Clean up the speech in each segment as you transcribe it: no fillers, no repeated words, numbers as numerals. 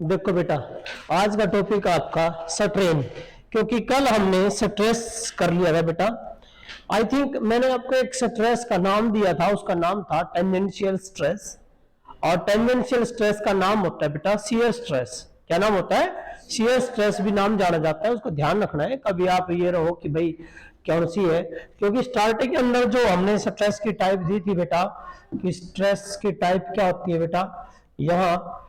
देखो बेटा, आज का टॉपिक आपका स्ट्रेन, क्योंकि कल हमने स्ट्रेस कर लिया था बेटा। आई थिंक मैंने आपको एक स्ट्रेस का नाम दिया था, उसका नाम था टेंजेंशियल स्ट्रेस। और टेंजेंशियल स्ट्रेस का नाम होता है बेटा शियर स्ट्रेस। क्या नाम होता है? शियर स्ट्रेस भी नाम जाना जाता है, उसको ध्यान रखना है। कभी आप ये रहो कि भाई कौन सी है, क्योंकि स्टार्टिंग के अंदर जो हमने स्ट्रेस की टाइप दी थी बेटा, कि स्ट्रेस की टाइप क्या होती है बेटा, यहाँ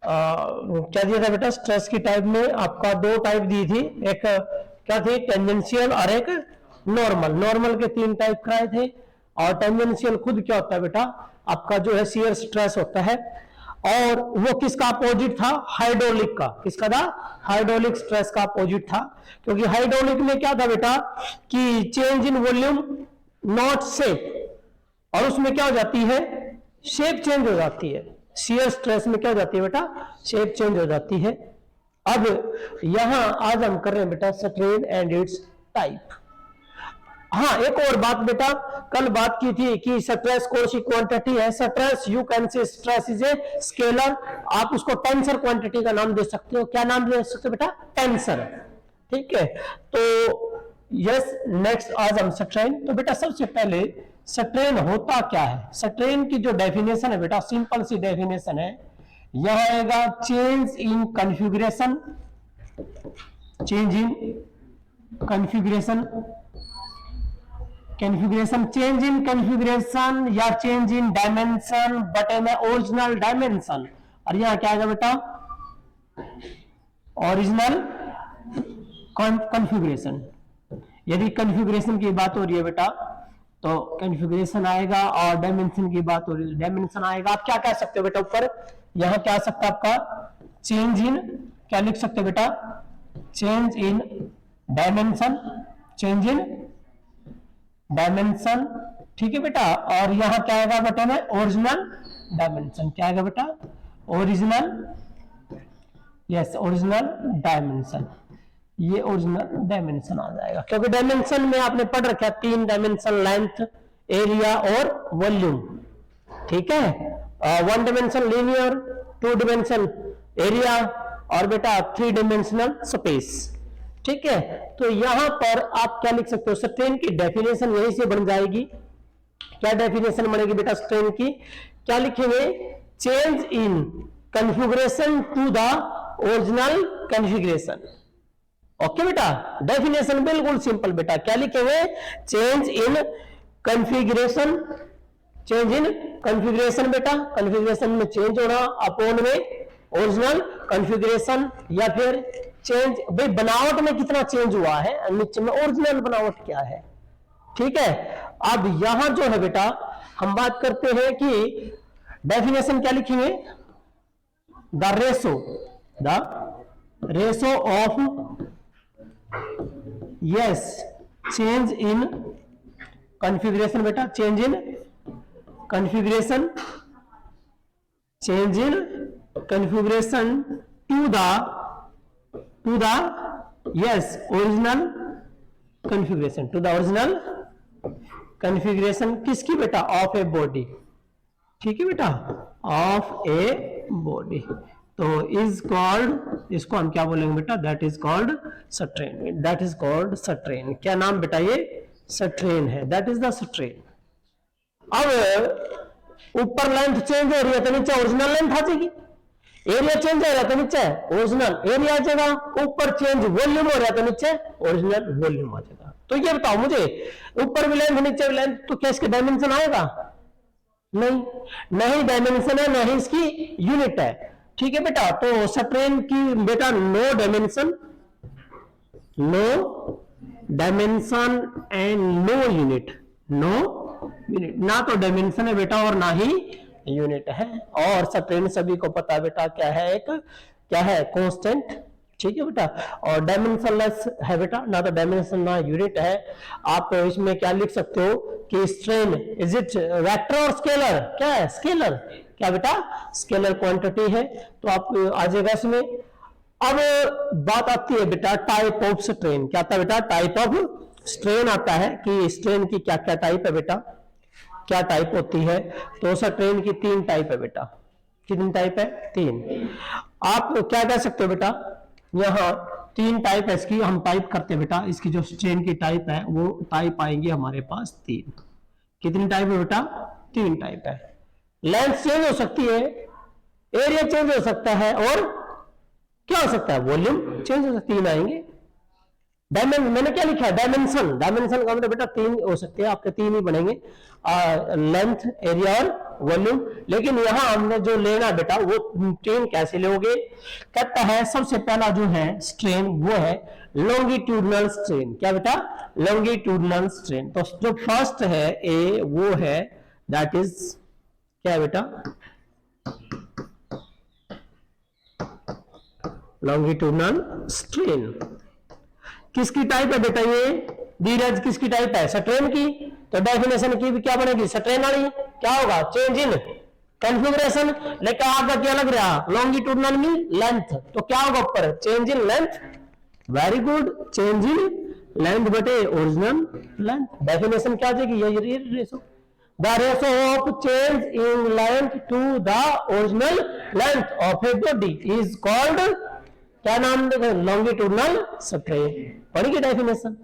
क्या दिया था बेटा? स्ट्रेस की टाइप में आपका दो टाइप दी थी, एक क्या थी? टेंजेंशियल और एक नॉर्मल। नॉर्मल के तीन टाइप कराए थे। और टेंजेंशियल खुद क्या होता है बेटा? आपका जो है शियर स्ट्रेस होता है। और वो किसका अपोजिट था? हाइड्रोलिक का। किसका था? हाइड्रोलिक स्ट्रेस का अपोजिट था। क्योंकि हाइड्रोलिक में क्या था बेटा कि change in volume not shape, और उसमें क्या हो जाती है? शेप चेंज हो जाती है। शियर स्ट्रेस में क्या हो जाती है बेटा? शेप चेंज हो जाती है। अब यहां आज हम कर रहे हैं बेटा स्ट्रेन एंड इट्स टाइप। हाँ, एक और बात बेटा, कल बात की थी कि स्ट्रेस कौन सी क्वांटिटी है? स्ट्रेस यू कैन से स्ट्रेस इज ए स्केलर। आप उसको टेंसर क्वांटिटी का नाम दे सकते हो। क्या नाम दे सकते हो बेटा? टेंसर। ठीक है, तो यस, नेक्स्ट आज हम स्ट्रेन। तो बेटा सबसे पहले स्ट्रेन होता क्या है? स्ट्रेन की जो डेफिनेशन है बेटा, सिंपल सी डेफिनेशन है। यहां आएगा change in configuration, change in configuration, configuration, change in configuration या change in dimension but in original dimension. और यहां क्या आएगा बेटा? Original configuration. यदि कॉन्फ़िगरेशन की बात हो रही है बेटा तो कॉन्फ़िगरेशन आएगा, और डायमेंशन की बात हो रही है डायमेंशन आएगा। आप क्या कह सकते हो बेटा? ऊपर यहां क्या आ सकता है आपका? चेंज इन, क्या लिख सकते हो बेटा? Change in dimension, change in dimension. ठीक है बेटा, और यहां क्या आएगा बेटा में? Original dimension. क्या आएगा बेटा? Original, yes, original dimension. ये ओरिजिनल डायमेंशन आ जाएगा, क्योंकि डायमेंशन में आपने पढ़ रखा तीन डायमेंशन, लेंथ, एरिया और वॉल्यूम। ठीक है, one dimension linear, two dimension area, और बेटा थ्री डायमेंशनल स्पेस। ठीक है, तो यहां पर आप क्या लिख सकते हो? स्ट्रेन की डेफिनेशन यहीं से बन जाएगी। क्या डेफिनेशन बनेगी बेटा स्ट्रेन की? क्या लिखेंगे? Change in configuration to the original configuration. Okay बेटा, डेफिनेशन बिल्कुल सिंपल बेटा। क्या लिखेंगे? Change in configuration, change in configuration बेटा, कॉन्फ़िगरेशन में चेंज होना, अपॉन में ओरिजिनल कॉन्फ़िगरेशन, या फिर चेंज, भाई बनावट में कितना चेंज हुआ है, नीचे में ओरिजिनल बनावट क्या है। ठीक है, अब यहां जो है बेटा हम बात करते हैं कि डेफिनेशन क्या लिखेंगे? The ratio of, yes, change in configuration बेटा, change in configuration, change in configuration to the yes original configuration, to the original configuration. किसकी बेटा? Of a body. ठीक है बेटा, ऑफ ए बॉडी। तो इज कॉल्ड, इसको हम क्या बोलेंगे बेटा? That is called strain. That is called strain. क्या नाम बेटा? ये स्ट्रेन है। That is the strain. अब ऊपर लेंथ चेंज हो रही है तो नीचे ओरिजिनल लेंथ आ जाएगी। एरिया चेंज हो रहा है तो नीचे ओरिजिनल एरिया आ जाएगा। ऊपर चेंज वॉल्यूम हो रहा है तो नीचे ओरिजिनल वॉल्यूम आ जाएगा। तो ये बताओ मुझे, ऊपर भी लेंथ नीचे भी लेंथ, तो क्या इसके डायमेंशन आएगा? नहीं, नहीं डायमेंशन है, नहीं इसकी यूनिट है। ठीक है बेटा, तो स्ट्रेन की बेटा no dimension, no dimension and no unit, no unit. ना तो डायमेंशन है बेटा और ना ही यूनिट है। और स्ट्रेन सभी को पता है बेटा क्या है? एक क्या है? कांस्टेंट। ठीक है बेटा, और डायमेंशनलेस है बेटा, ना तो डायमेंशन ना यूनिट है। आप इसमें क्या लिख सकते हो कि स्ट्रेन इज इट वेक्टर और स्केलर? क्या है? स्केलर। क्या बेटा? स्केलर क्वांटिटी है। तो आप आ जाएगा इसमें। अब बात आती है बेटा टाइप ऑफ स्ट्रेन। क्या आता है बेटा? टाइप ऑफ स्ट्रेन आता है कि स्ट्रेन की क्या क्या टाइप है बेटा, क्या टाइप होती है। तो स्ट्रेन की तीन टाइप है बेटा। कितनी टाइप है? तीन। आप क्या कह सकते हो बेटा, यहाँ 3 टाइप है इसकी, हम टाइप करते हैं बेटा, इसकी जो स्ट्रेन की टाइप है वो टाइप आएंगे हमारे पास 3। कितनी टाइप है बेटा? 3 टाइप है। लेंथ चेंज हो सकती है, एरिया चेंज हो सकता है, और क्या हो सकता है? वॉल्यूम चेंज हो सकता है। 3 आएंगे। मैंने क्या लिखा है? डायमेंशन। डायमेंशन का मतलब बेटा 3 हो सकते हैं, आपके 3 ही बनेंगे, लेंथ, एरिया और वॉल्यूम। लेकिन यहां हमने जो लेना बेटा वो 3 कैसे लोगे? कहता है सबसे पहला जो है स्ट्रेन वो है लॉन्गिट्यूडनल स्ट्रेन। क्या बेटा? Longitudinal strain. तो जो फर्स्ट है ए वो है दैट इज क्या है बेटा? Longitudinal strain. किसकी टाइप है बेटा ये? धीरज किसकी टाइप है? स्ट्रेन की। तो डेफिनेशन की भी क्या बनेगी? स्ट्रेन वाली। क्या होगा? Change in configuration. लेकिन आपका क्या लग रहा? लॉन्गिट्यूडनल में लेंथ, तो क्या होगा ऊपर? Change in length. Very good, change in length बटे ओरिजिनल लेंथ। डेफिनेशन क्या आ जाएगी? ये ratio, the ratio of change in length to the original length of a body is called, क्या नाम देगा? Longitudinal strain. पढ़ी की डेफिनेशन?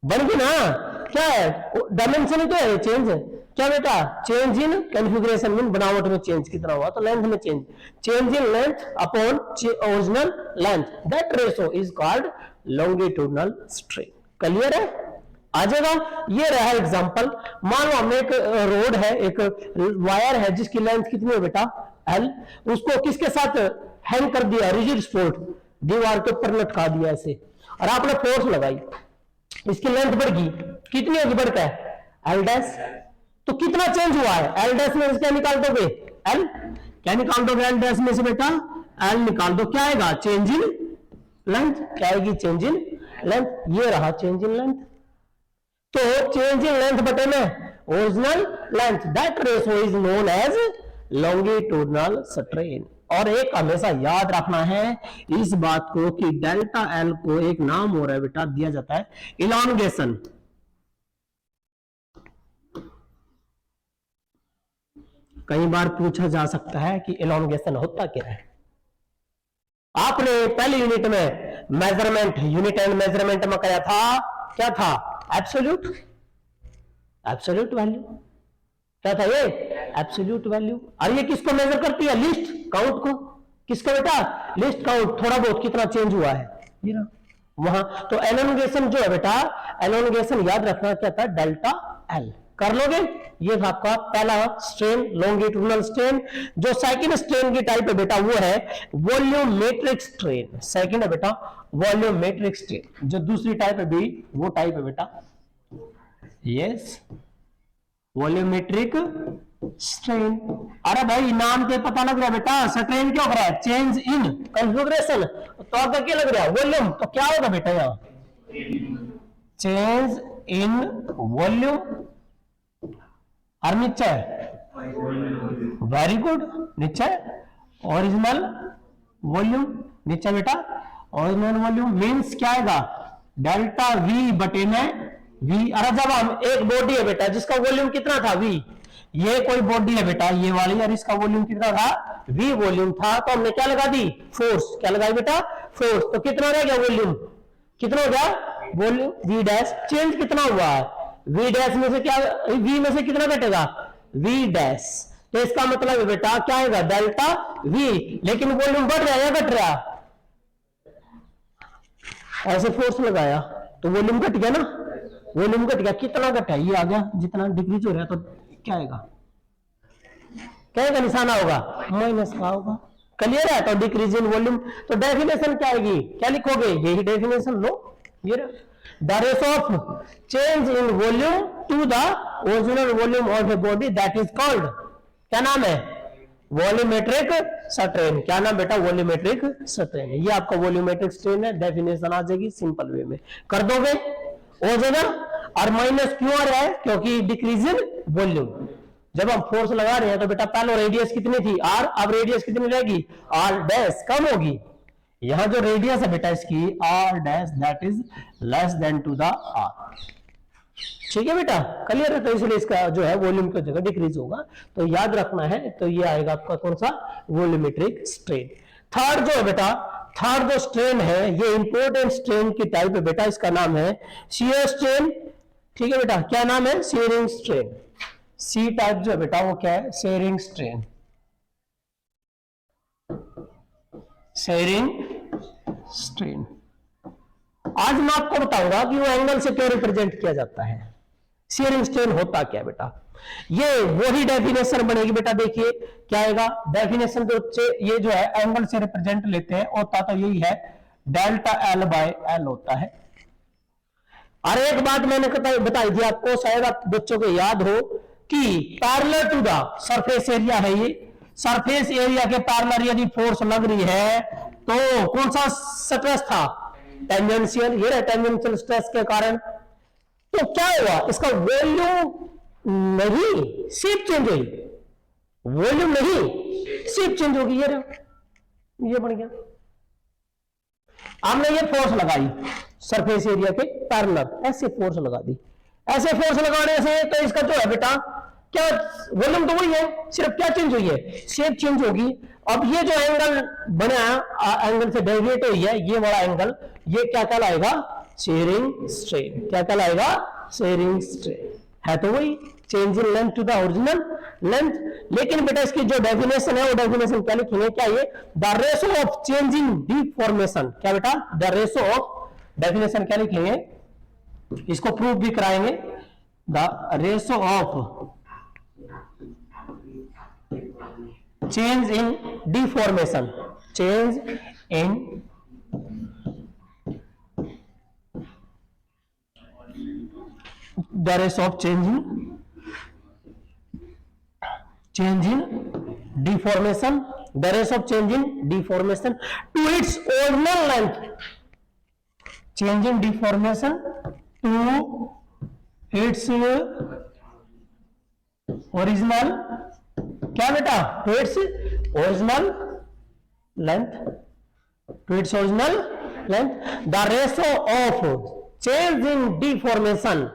बन गई ना? क्या है? डायमेंशन ही तो है, चेंज है। क्या बेटा? चेंज इन कॉन्फ़िगरेशन में, बनावट में चेंज कितना हुआ, तो लेंथ में change. Change in length upon original length, that ratio is called longitudinal strain. Clear है? आ जाएगा। ये रहा एग्जांपल। मान लो हमें एक रोड है, एक वायर है जिसकी लेंथ कितनी है बेटा? L। उसको किसके साथ हैंग कर दिया? रिजिड स्पोर्ट, दीवार के ऊपर लटका दिया ऐसे, और आपने फोर्स लगाई, इसकी लेंथ बढ़ गई। कितनी होगी बढ़कर? L dash. तो कितना चेंज हुआ है? L डैश में क्या निकाल दोगे? L। क्या निकाल दोगे L डैश में से बेटा? L निकाल दो। क्या आएगा? Change in length. क्या आएगी? Change in length. ये रहा चेंज इन लेंथ। तो चेंज इन लेंथ बटे में original length, that ratio is known as longitudinal strain. और एक हमेशा याद रखना है इस बात को कि डेल्टा एल को एक नाम हो रहा है बेटा, दिया जाता है इलांगेशन। कई बार पूछा जा सकता है कि इलांगेशन होता क्या है। आपने पहली यूनिट में मेजरमेंट, यूनिट एंड मेजरमेंट में कराया था, क्या था? Absolute, absolute value. क्या था ये? Absolute value. और ये किसको मेजर करती है? लिस्ट काउंट को। किसको बेटा? लिस्ट काउंट, थोड़ा बहुत कितना चेंज हुआ है ये ना वहां। तो एलोंगेशन जो है बेटा, एलोंगेशन याद रखना क्या था? Delta L. कर लोगे? ये था आपका पहला स्ट्रेन, लॉन्गिट्यूडनल स्ट्रेन। जो सेकंड स्ट्रेन की टाइप है बेटा वो है वॉल्यूमेट्रिक स्ट्रेन। सेकंड है बेटा वॉल्यूमेट्रिक स्ट्रेन। जो दूसरी टाइप है बी वो टाइप है बेटा यस वॉल्यूमेट्रिक स्ट्रेन। अरे भाई नाम से पता लग रहा है बेटा, स्ट्रेन क्या हो रहा है? Change in configuration. तो आपका क्या लग रहा है? वॉल्यूम। तो क्या होगा बेटा यहाँ? Change in volume. और नीचे वेरी गुड, नीचे ओरिजिनल वॉल्यूम। नीचे बेटा ओरिजिनल वॉल्यूम मीन्स क्या आएगा? डेल्टा वी बटे में वी। अरे जब हम एक बॉडी है बेटा जिसका वॉल्यूम कितना था? वी। ये कोई बॉडी है बेटा ये वाली, और इसका वॉल्यूम कितना था? वी वॉल्यूम था। तो हमने क्या लगा दी? फोर्स। क्या लगाई बेटा? फोर्स। तो कितना रह गया वॉल्यूम? कितना हो गया वॉल्यूम? We dash. चेंज कितना हुआ है? वी डैश में से क्या, वी में से कितना घटेगा? V dash. तो इसका मतलब है बेटा क्या आएगा? Delta we. लेकिन वॉल्यूम बढ़ रहा है या घट रहा? ऐसे फोर्स लगाया तो वॉल्यूम घट गया ना? वॉल्यूम घट गया। कितना घटा? ये आ गया। जितना डिक्रीज हो रहा है तो क्या आएगा? क्या का निशान होगा? माइनस का होगा। क्लियर है? तो डिक्रीज इन वॉल्यूम। तो डेफिनेशन क्या आएगी? क्या लिखोगे? यही डेफिनेशन लो। ये the ratio of change in volume to the original volume of a body that is called, क्या नाम है? Volumetric strain. क्या नाम बेटा? Volumetric strain. ये आपका वॉल्यूमेट्रिक स्ट्रेन है। डेफिनेशन आ जाएगी सिंपल वे में कर दोगे हो जाएगा। और माइनस क्यों आ रहा है? क्योंकि डिक्रीज इन वॉल्यूम। जब हम फोर्स लगा रहे हैं तो बेटा पहले रेडियस कितनी थी? आर। अब रेडियस कितनी रहेगी? Are dash. कम होगी। यहां जो रेडियस है बेटा इसकी R dash that is less than to the R. ठीक है बेटा? क्लियर है? तो इसलिए इसका जो है वॉल्यूम की जगह डिक्रीज होगा। तो याद रखना है। तो ये आएगा आपका कौन सा? Volumetric strain. थर्ड जो है बेटा, थर्ड जो स्ट्रेन है ये इंपॉर्टेंट स्ट्रेन की टाइप है बेटा, इसका नाम है शियर स्ट्रेन। ठीक है बेटा, क्या नाम है? Sharing strain. सी टाइप जो है बेटा वो क्या है? Sharing strain. Sharing strain. आज मैं आपको बताऊंगा कि वो एंगल से क्यों रिप्रेजेंट किया जाता है। शेयरिंग स्ट्रेन होता क्या बेटा, ये वही डेफिनेशन बनेगी बेटा। देखिए क्या आएगा डेफिनेशन, जो ये जो है एंगल से रिप्रेजेंट लेते हैं, होता तो यही है, डेल्टा एल बाय एल होता है। और एक बात मैंने बताई थी आपको, शायद आप बच्चों को याद हो कि parallel to the surface area है ये, सरफेस एरिया के पैरेलल यदि फोर्स लग रही है तो कौन सा स्ट्रेस था? टेंजेंशियल। ये रहा टेंजेंशियल स्ट्रेस के कारण। तो क्या हुआ, इसका वॉल्यूम नहीं शेप चेंज हुई, वॉल्यूम नहीं शेप चेंज होगी। ये बन गया। हमने ये फोर्स लगाई सरफेस एरिया के पैरेलल, ऐसे फोर्स लगा दी। ऐसे फोर्स लगाने से तो इसका जो है बेटा क्या वॉल्यूम तो वही है, सिर्फ क्या चेंज हुई है? शेप चेंज होगी। अब ये जो एंगल बना, एंगल से डेविएट हुई है ये वाला एंगल, ये क्या कहलाएगा? Shearing strain. क्या कहलाएगा? Shearing strain. है तो वही, change in length to the original length. लेकिन बेटा इसकी जो डेफिनेशन है वो डेफिनेशन क्या लिखेंगे? क्या ये? The ratio of change in deformation. क्या बेटा? द रेशो ऑफ, डेफिनेशन क्या लिखेंगे? इसको प्रूव भी कराएंगे। The ratio of change in deformation, change in the ratio of change in deformation, the ratio of change in deformation to its original length, change in deformation to its original, क्या बेटा? to its original length, to its original length, the ratio of change in deformation,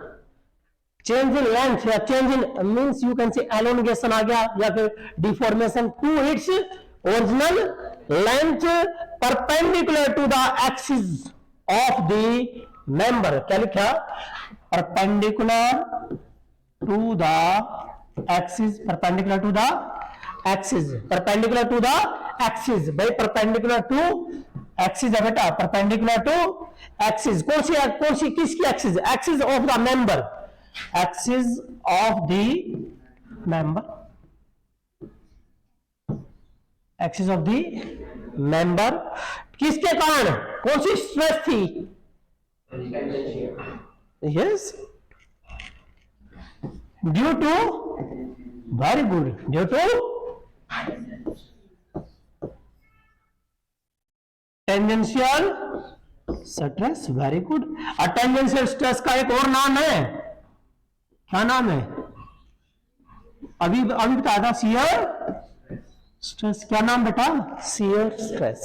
change in length या change in means you can say elongation आ गया, या फिर deformation to its original length perpendicular to the axis of the member. क्या लिखा? Perpendicular to the axis, perpendicular to the axis, perpendicular to the axis. भाई perpendicular to axis है बेटा, perpendicular to axis. कौन सी किसकी axis? Axis of the member, axis of the member, axis of the member. किसके कारण? कौन सी स्ट्रेस थी? Yes, due to, very good, due to tangential stress. Very good. और टेंजेंशियल स्ट्रेस का एक और नाम है, क्या नाम है? अभी बताया था, शियर स्ट्रेस। क्या नाम बेटा? Shear stress.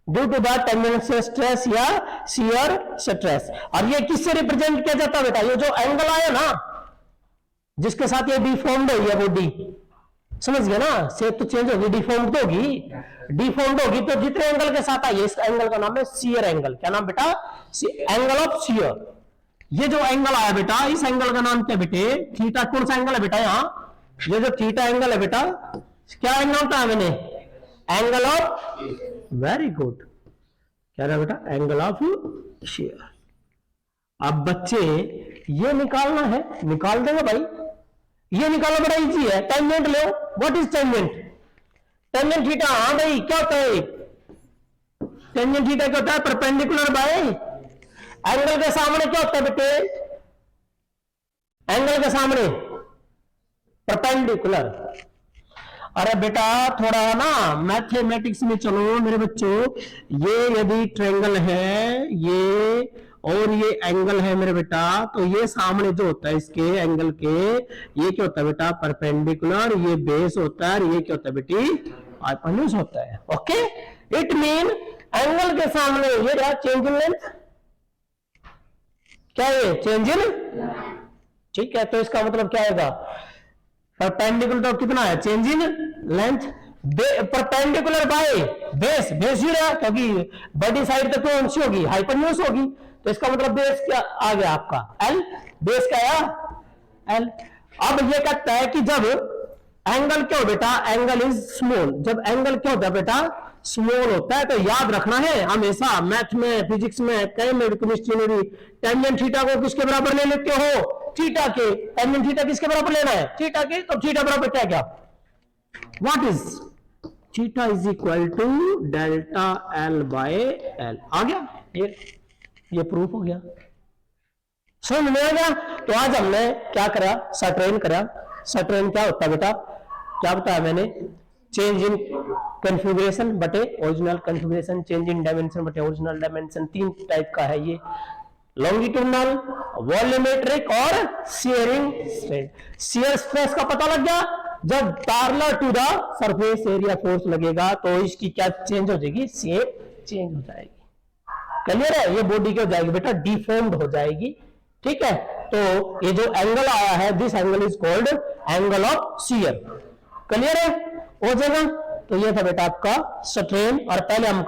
Due to the tangential stress या शियर स्ट्रेस। और ये किससे रिप्रेजेंट किया जाता है बेटा? ये जो एंगल आया ना, जिसके साथ ये डिफॉर्म्ड हुई है बॉडी, समझ गया ना? शेप तो चेंज होगी, डिफॉर्म्ड होगी, डिफॉर्म्ड होगी तो जितने एंगल के साथ आई, इस एंगल का नाम है शियर एंगल। क्या नाम बेटा? Angle of shear. ये जो एंगल आया बेटा, इस एंगल का नाम क्या बेटे? थीटा। कौन सा एंगल है बेटा? यहाँ ये जो थीटा एंगल है बेटा, क्या एंगल होता है? मैंने एंगल ऑफ, वेरी गुड, क्या है बेटा? Angle of shear. अब बच्चे ये निकालना है, निकाल देंगे भाई। ये निकालना बड़ा इजी है। Tangent low. What is tangent? Tangent theta. हाँ भाई, क्या होता है टेंजेंट थीटा? क्या होता है? परपेंडिकुलर बाय एंगल के सामने। क्या होता है बेटे? एंगल के सामने परपेंडिकुलर। अरे बेटा थोड़ा ना मैथमेटिक्स में चलो मेरे बच्चों। ये यदि ट्रायंगल है ये, और ये एंगल है मेरे बेटा, तो ये सामने जो होता है इसके एंगल के, ये क्या होता है बेटा? परपेंडिकुलर। ये बेस होता है, ये क्या होता है बेटी? हाइपोटेन्यूज होता है। ओके, इट मीन एंगल के सामने ये रहा चेंज इन लेंथ। क्या है? चेंज इन, ठीक है। तो इसका मतलब क्या आएगा? परपेंडिकुलर तो कितना है? Change in length. Perpendicular by base, base ही रहा क्योंकि बड़ी साइड तो कौन सी होगी, हाइपोटेन्यूज होगी, तो इसका मतलब बेस क्या आ गया आपका एल, बेस क्या आया एल। अब ये कहता है कि जब एंगल क्या हो बेटा, एंगल इज स्मॉल, जब एंगल क्या होता है बेटा स्मॉल होता है, तो याद रखना है हमेशा मैथ में, फिजिक्स में, केमिस्ट्री में भी, टेंजेंट थीटा को किसके बराबर ले लेते हो, थीटा के, टेंजेंट थीटा किसके बराबर लेना है, थीटा के, तो थीटा बराबर क्या क्या, what is theta is equal to delta L by L, आ गया ये प्रूफ हो गया, समझ में आ गया। तो आज हमने क्या करा, सट्रेन करा। सट्रेन क्या होता है बेटा, क्या बताया मैंने, चेंज इन कन्फिगरेशन बटे original configuration, change in dimension बटे ओरिजिनल डायमेंशन, तीन टाइप का है ये, लॉन्गिट्यूडनल, वॉल्यूमेट्रिक और शियरिंग स्ट्रेस। शियर स्ट्रेस का पता लग गया, जब parallel to the surface area force लगेगा तो इसकी क्या चेंज हो जाएगी, शेप चेंज हो जाएगी, क्लियर है, ये बॉडी क्या हो जाएगी बेटा, डिफॉर्म्ड हो जाएगी, ठीक है। तो ये जो एंगल आया है, this angle is called angle of shear, clear है हो जाएगा। तो ये था बेटा आपका स्ट्रेन, और पहले हम